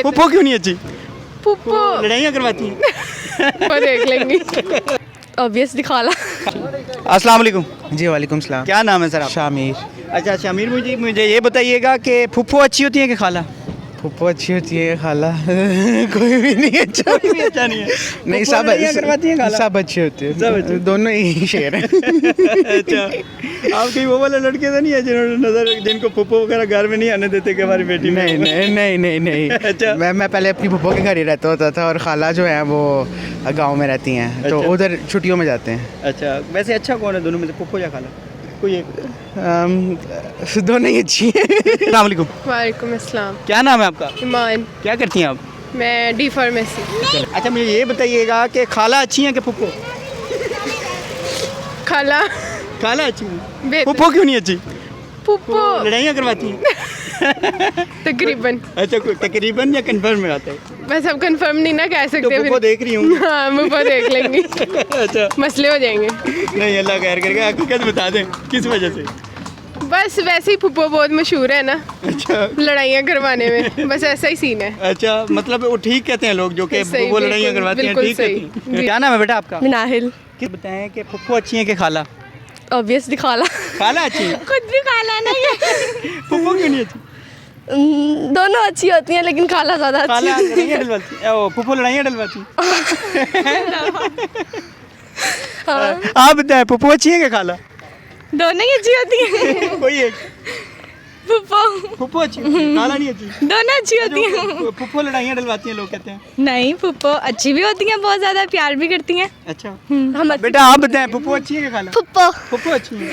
फुप्पो क्यों नहीं अच्छी? पुप्पो लड़ाइयाँ करवाती हैं। वो देख लेंगे। ऑब्वियसली खाला। अस्सलाम वालेकुम। जी वालेकुम सलाम। क्या नाम है सर आपका? शामिर। अच्छा शामिर, मुझे ये बताइएगा कि फुप्पो अच्छी होती है कि खाला? फुप्पो अच्छी होती है, खाला कोई भी नहीं अच्छा। कोई भी अच्छा नहीं है। नहीं, फुप्पो लड़ाइयाँ करवाती हैं खाला? सब अच्छी होती सब अच्छी। है, दोनों ही शेर हैं। अच्छा, आप कहीं वो वाले लड़के तो नहीं है जिनको फुप्पो वगैरह घर में नहीं आने देते कि हमारी बेटी में? नहीं नहीं नहीं नहीं नहीं। अच्छा। मैं पहले अपनी फुप्पो के घर ही रहता होता था, और खाला जो है वो गांव में रहती हैं, तो अच्छा। उधर छुट्टियों में जाते हैं। अच्छा, वैसे अच्छा कौन है दोनों में से, फुप्पो या खाला? कोई एक। दोनों ही अच्छी हैं। अस्सलाम वालेकुम। वालेकुम अस्सलाम। क्या नाम है आपका? ईमान। क्या करती हैं आप? मैं डी फार्मेसी। अच्छा, मुझे ये बताइएगा कि खाला अच्छी है कि फुप्पो? खाला खाला अच्छी है। बेहतर। फुप्पो क्यों नहीं अच्छी? पुप्पो लड़ाइयाँ करवाती हैं। तकरीबन। अच्छा, कोई तकरीबन या कंफर्म में आता है? बस अब कंफर्म नहीं ना कह तो सकते फुप्पो देख रही हूँ। हाँ पुप्पो देख लेंगे। अच्छा, मसले हो जाएंगे। नहीं अल्लाह खैर करके हकीकत बता दें किस वजह से? बस वैसे ही पुप्पो बहुत मशहूर है ना अच्छा लड़ाइयाँ करवाने में, बस ऐसा ही सीन है। अच्छा, मतलब वो ठीक कहते हैं लोग जो कि सही, वो लड़ाइयाँ बिल्कुल, करवाती हैं, बिल्कुल ठीक सही। कहती हैं। जी। क्या नाम है बेटा आपका? मिनाहिल। कि बताएं कि फुप्पो अच्छी है कि खाला? ऑब्वियसली खाला। खाला अच्छी है। खुद भी खाला नहीं है। फुप्पो क्यों नहीं अच्छी? दोनों अच्छी होती हैं, लेकिन खाला ज़्यादा अच्छी खाला है। लड़ाइयाँ डलवाती है, ओ फुप्पो लड़ाइयाँ डलवाती है। आप बताएं फुप्पो अच्छी है कि खाला? दोनों ही अच्छी होती हैं। कोई एक। फुप्पो फुप्पो अच्छी होती है, खाला नहीं अच्छी? दोनों अच्छी होती हैं। फुप्पो लड़ाइयाँ डलवाती हैं लोग कहते हैं। नहीं, फुप्पो अच्छी भी होती हैं, बहुत ज़्यादा प्यार भी करती हैं। अच्छा हम बेटा आप बताएं फुप्पो अच्छी है कि खाला? फुप्पो। फुप्पो अच्छी है।